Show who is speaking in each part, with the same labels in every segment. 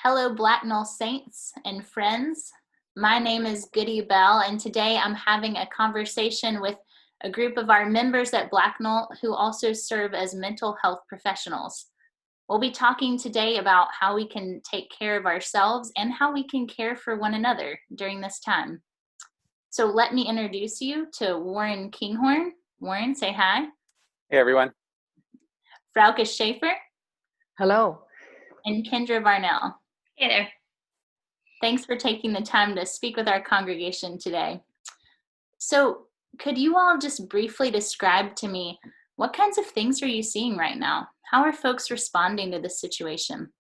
Speaker 1: Hello, Blacknall saints and friends. My name is Goody Bell, and today I'm having a conversation with a group of our members at Blacknall who also serve as mental health professionals. We'll be talking today about how we can take care of ourselves and how we can care for one another during this time. So let me introduce you to Warren Kinghorn. Warren, say hi.
Speaker 2: Hey, everyone.
Speaker 1: Frauke Schaefer
Speaker 3: Hello.
Speaker 1: and Kendra Varnell.
Speaker 4: Hey there.
Speaker 1: Thanks for taking the time to speak with our congregation today. So, could you all just briefly describe to me what kinds of things are you seeing right now? How are folks responding to this situation?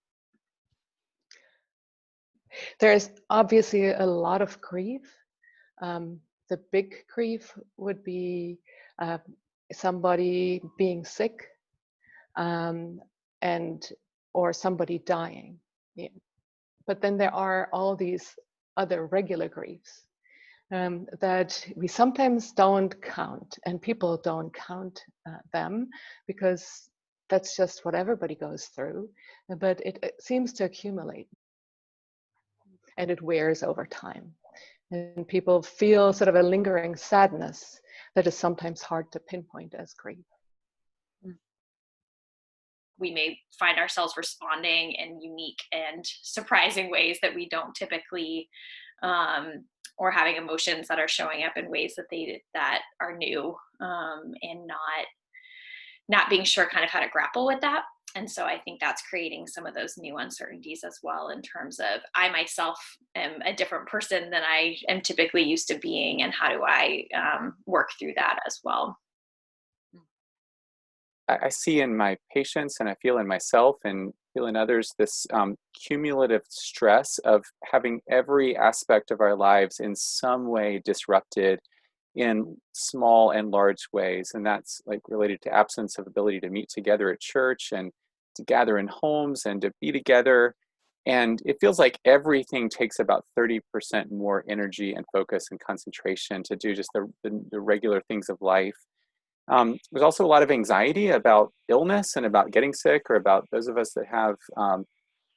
Speaker 3: There's obviously a lot of grief. The big grief would be somebody being sick and or somebody dying. Yeah. But then there are all these other regular griefs that we sometimes don't count, and people don't count them because that's just what everybody goes through, but it seems to accumulate and it wears over time. And people feel sort of a lingering sadness that is sometimes hard to pinpoint as grief.
Speaker 4: We may find ourselves responding in unique and surprising ways that we don't typically, or having emotions that are showing up in ways that are new, and not being sure kind of how to grapple with that. And so I think that's creating some of those new uncertainties as well, in terms of I myself am a different person than I am typically used to being, and how do I work through that as well.
Speaker 2: I see in my patients, and I feel in myself and feel in others, this cumulative stress of having every aspect of our lives in some way disrupted in small and large ways. And that's like related to absence of ability to meet together at church and to gather in homes and to be together. And it feels like everything takes about 30% more energy and focus and concentration to do just the regular things of life. There's also a lot of anxiety about illness and about getting sick, or about those of us that have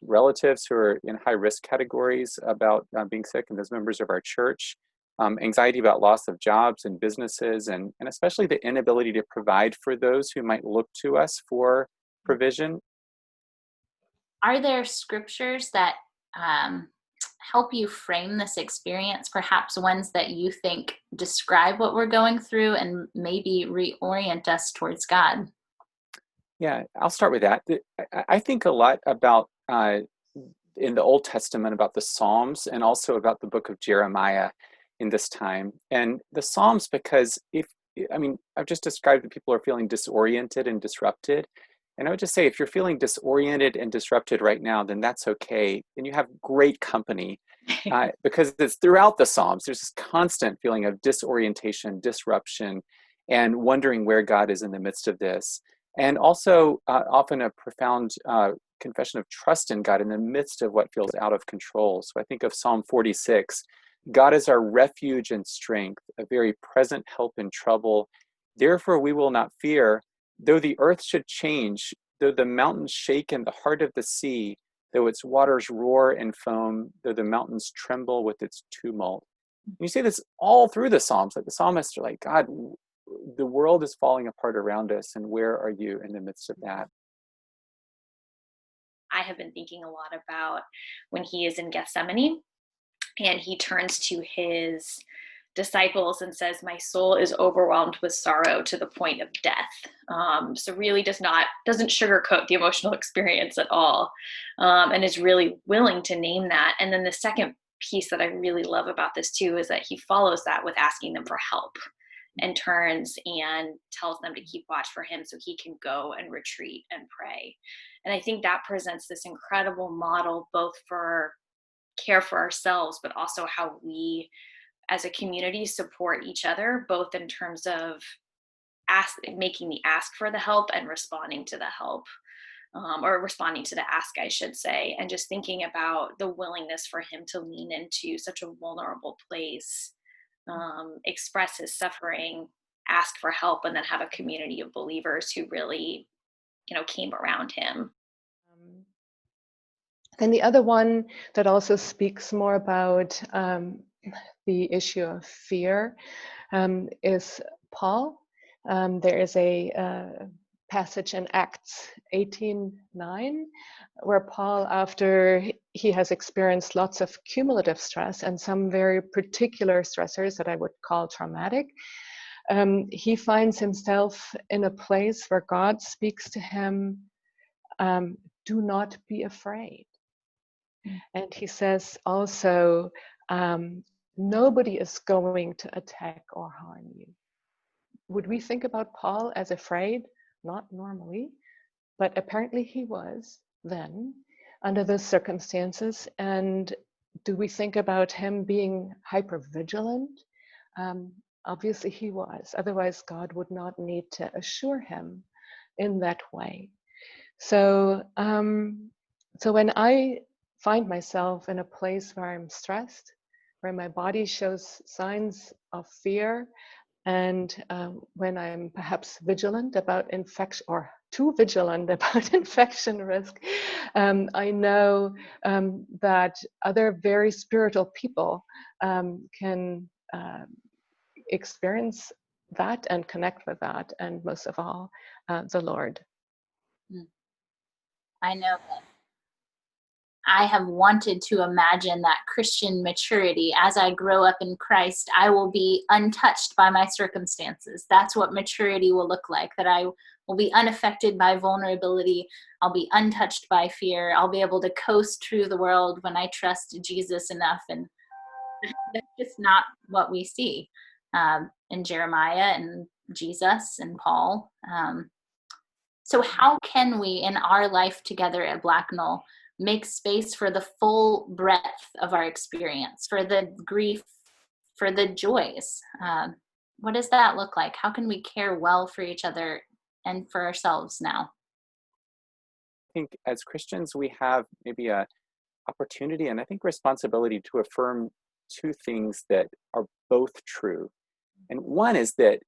Speaker 2: relatives who are in high risk categories about being sick, and those members of our church. Anxiety about loss of jobs and businesses, and especially the inability to provide for those who might look to us for provision.
Speaker 1: Are there scriptures that help you frame this experience, perhaps ones that you think describe what we're going through and maybe reorient us towards God?
Speaker 2: Yeah, I'll start with that. I think a lot about in the Old Testament about the Psalms, and also about the book of Jeremiah in this time. And the Psalms, because I've just described that people are feeling disoriented and disrupted. And I would just say, if you're feeling disoriented and disrupted right now, then that's okay. And you have great company, because it's throughout the Psalms. There's this constant feeling of disorientation, disruption, and wondering where God is in the midst of this. And also often a profound confession of trust in God in the midst of what feels out of control. So I think of Psalm 46, God is our refuge and strength, a very present help in trouble. Therefore we will not fear, though the earth should change, though the mountains shake in the heart of the sea, though its waters roar and foam, though the mountains tremble with its tumult. And you see this all through the Psalms. Like the psalmists are like, God, the world is falling apart around us, and where are you in the midst of that?
Speaker 4: I have been thinking a lot about when he is in Gethsemane and he turns to his disciples and says, my soul is overwhelmed with sorrow to the point of death. So really doesn't sugarcoat the emotional experience at all, and is really willing to name that. And then the second piece that I really love about this too is that he follows that with asking them for help, and turns and tells them to keep watch for him so he can go and retreat and pray. And I think that presents this incredible model, both for care for ourselves, but also how we as a community support each other, both in terms of making the ask for the help and responding to the help, or responding to the ask, I should say, and just thinking about the willingness for him to lean into such a vulnerable place, express his suffering, ask for help, and then have a community of believers who really, came around him.
Speaker 3: Then the other one that also speaks more about the issue of fear is Paul. There is a passage in Acts 18:9 where Paul, after he has experienced lots of cumulative stress and some very particular stressors that I would call traumatic, he finds himself in a place where God speaks to him, do not be afraid. And he says also, nobody is going to attack or harm you. Would we think about Paul as afraid? Not normally, but apparently he was then under those circumstances. And do we think about him being hypervigilant? Obviously he was. Otherwise, God would not need to assure him in that way. So, so when I find myself in a place where I'm stressed, where my body shows signs of fear, and when I'm perhaps vigilant about infection, or too vigilant about infection risk, I know that other very spiritual people can experience that and connect with that, and most of all, the Lord.
Speaker 1: I know that I have wanted to imagine that Christian maturity. As I grow up in Christ, I will be untouched by my circumstances. That's what maturity will look like, that I will be unaffected by vulnerability. I'll be untouched by fear. I'll be able to coast through the world when I trust Jesus enough. And that's just not what we see in Jeremiah and Jesus and Paul. So how can we, in our life together at Blacknall, make space for the full breadth of our experience, for the grief, for the joys? What does that look like? How can we care well for each other and for ourselves now?
Speaker 2: I think as Christians, we have maybe a opportunity and I think responsibility to affirm two things that are both true. And one is that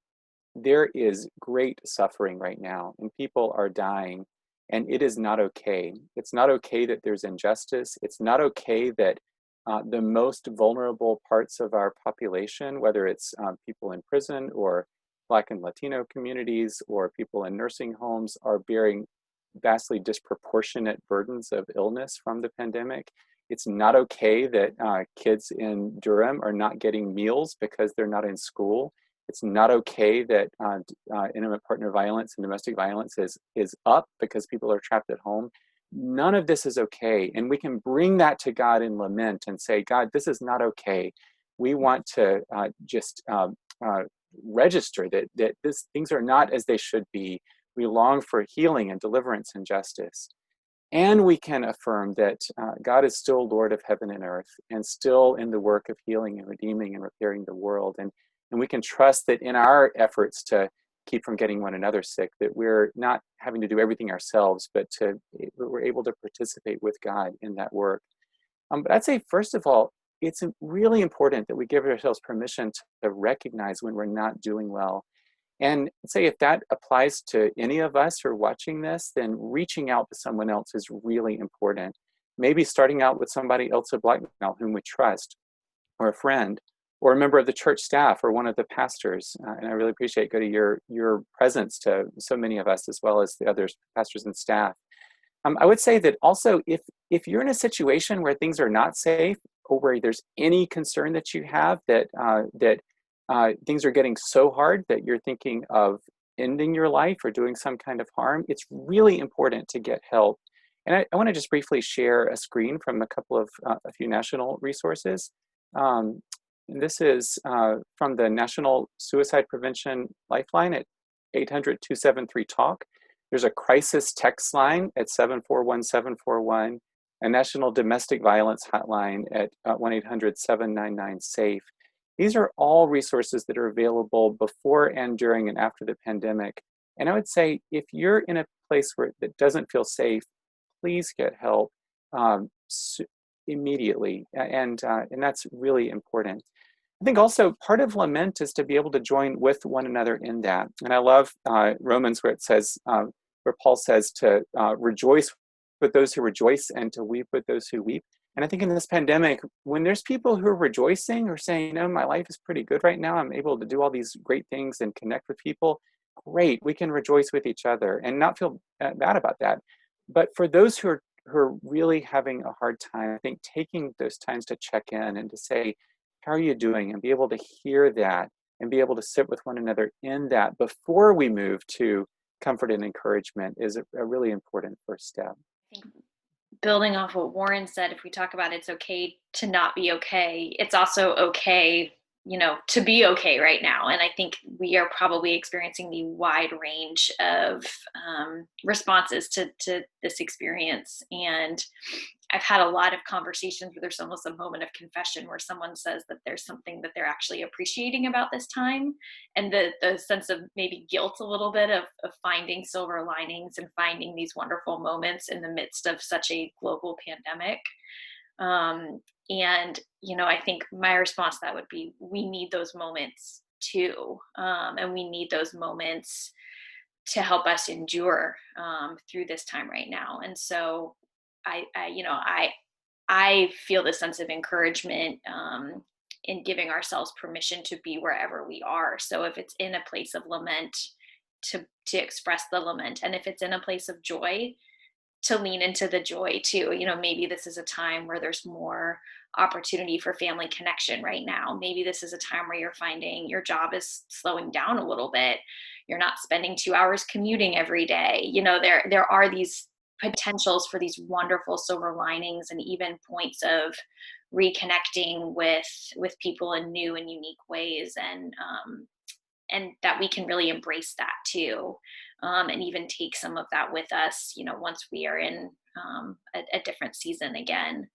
Speaker 2: there is great suffering right now and people are dying, and it is not okay. It's not okay that there's injustice. It's not okay that the most vulnerable parts of our population, whether it's people in prison or Black and Latino communities or people in nursing homes, are bearing vastly disproportionate burdens of illness from the pandemic. It's not okay that kids in Durham are not getting meals because they're not in school. It's not okay that intimate partner violence and domestic violence is up because people are trapped at home. None of this is okay. And we can bring that to God in lament and say, God, this is not okay. We want to just register that things are not as they should be. We long for healing and deliverance and justice. And we can affirm that God is still Lord of heaven and earth and still in the work of healing and redeeming and repairing the world. And we can trust that in our efforts to keep from getting one another sick, that we're not having to do everything ourselves, but we're able to participate with God in that work. But I'd say, first of all, it's really important that we give ourselves permission to recognize when we're not doing well. And say if that applies to any of us who are watching this, then reaching out to someone else is really important. Maybe starting out with somebody else at Blacknall whom we trust, or a friend, or a member of the church staff, or one of the pastors. And I really appreciate, Goody, your presence to so many of us, as well as the other pastors and staff. I would say that also, if you're in a situation where things are not safe, or where there's any concern that you have that things are getting so hard that you're thinking of ending your life or doing some kind of harm, it's really important to get help. And I want to just briefly share a screen from a few national resources. And this is from the National Suicide Prevention Lifeline at 800-273-TALK. There's a crisis text line at 741-741, a National Domestic Violence Hotline at 1-800-799-SAFE. These are all resources that are available before and during and after the pandemic. And I would say, if you're in a place that doesn't feel safe, please get help immediately. And that's really important. I think also part of lament is to be able to join with one another in that. And I love Romans where it says, where Paul says to rejoice with those who rejoice and to weep with those who weep. And I think in this pandemic, when there's people who are rejoicing or saying, you know, my life is pretty good right now, I'm able to do all these great things and connect with people, great, we can rejoice with each other and not feel bad about that. But for those who are really having a hard time, I think taking those times to check in and to say, how are you doing? And be able to hear that and be able to sit with one another in that before we move to comfort and encouragement is a really important first step.
Speaker 4: I think building off what Warren said, if we talk about it's okay to not be okay, it's also okay, you know, to be okay right now. And I think we are probably experiencing the wide range of responses to this experience. And I've had a lot of conversations where there's almost a moment of confession where someone says that there's something that they're actually appreciating about this time, and the sense of maybe guilt a little bit of finding silver linings and finding these wonderful moments in the midst of such a global pandemic. And, you know, I think my response to that would be, we need those moments too. And we need those moments to help us endure through this time right now. And so I feel this sense of encouragement in giving ourselves permission to be wherever we are. So if it's in a place of lament, to express the lament, and if it's in a place of joy, to lean into the joy too. You know, maybe this is a time where there's more opportunity for family connection right now. Maybe this is a time where you're finding your job is slowing down a little bit. You're not spending 2 hours commuting every day. You know, there are these potentials for these wonderful silver linings and even points of reconnecting with people in new and unique ways, and that we can really embrace that too, and even take some of that with us, you know, once we are in a different season again,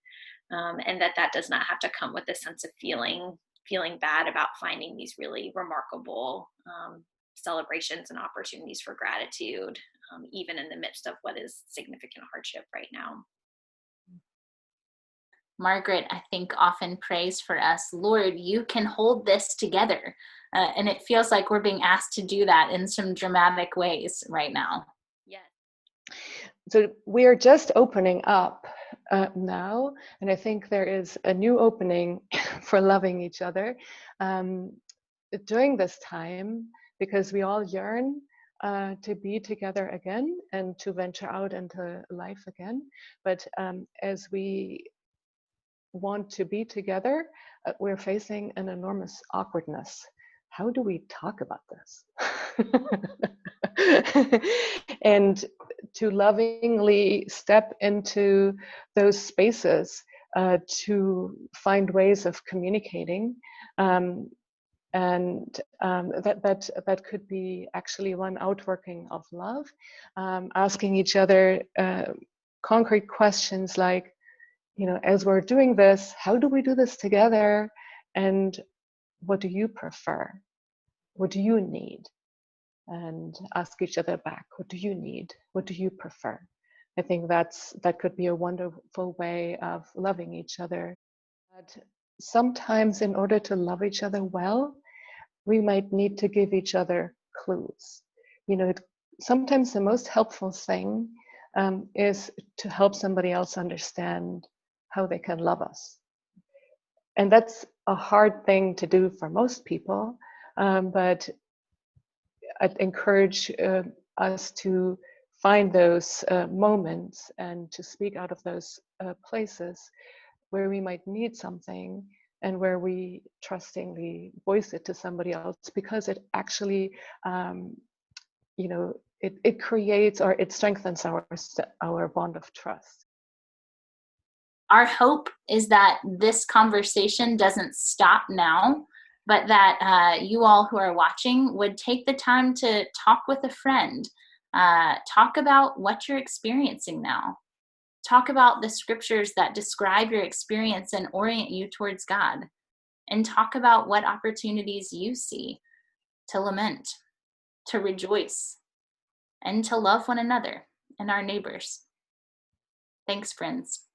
Speaker 4: and that does not have to come with a sense of feeling bad about finding these really remarkable celebrations and opportunities for gratitude, even in the midst of what is significant hardship right now.
Speaker 1: Margaret, I think, often prays for us, Lord, you can hold this together. And it feels like we're being asked to do that in some dramatic ways right now.
Speaker 4: Yes.
Speaker 3: So we're just opening up now, and I think there is a new opening for loving each other during this time, because we all yearn to be together again and to venture out into life again. But as we want to be together, we're facing an enormous awkwardness. How do we talk about this? And to lovingly step into those spaces to find ways of communicating, and that could be actually one outworking of love, asking each other concrete questions like, you know, as we're doing this, how do we do this together? And what do you prefer? What do you need? And ask each other back, what do you need? What do you prefer? I think that could be a wonderful way of loving each other. But sometimes in order to love each other well, we might need to give each other clues. You know, sometimes the most helpful thing is to help somebody else understand how they can love us. And that's a hard thing to do for most people, but I'd encourage us to find those moments and to speak out of those places where we might need something and where we trustingly voice it to somebody else, because it actually, you know, it creates, or it strengthens our bond of trust.
Speaker 1: Our hope is that this conversation doesn't stop now, but that you all who are watching would take the time to talk with a friend, talk about what you're experiencing now, talk about the scriptures that describe your experience and orient you towards God, and talk about what opportunities you see to lament, to rejoice, and to love one another and our neighbors. Thanks, friends.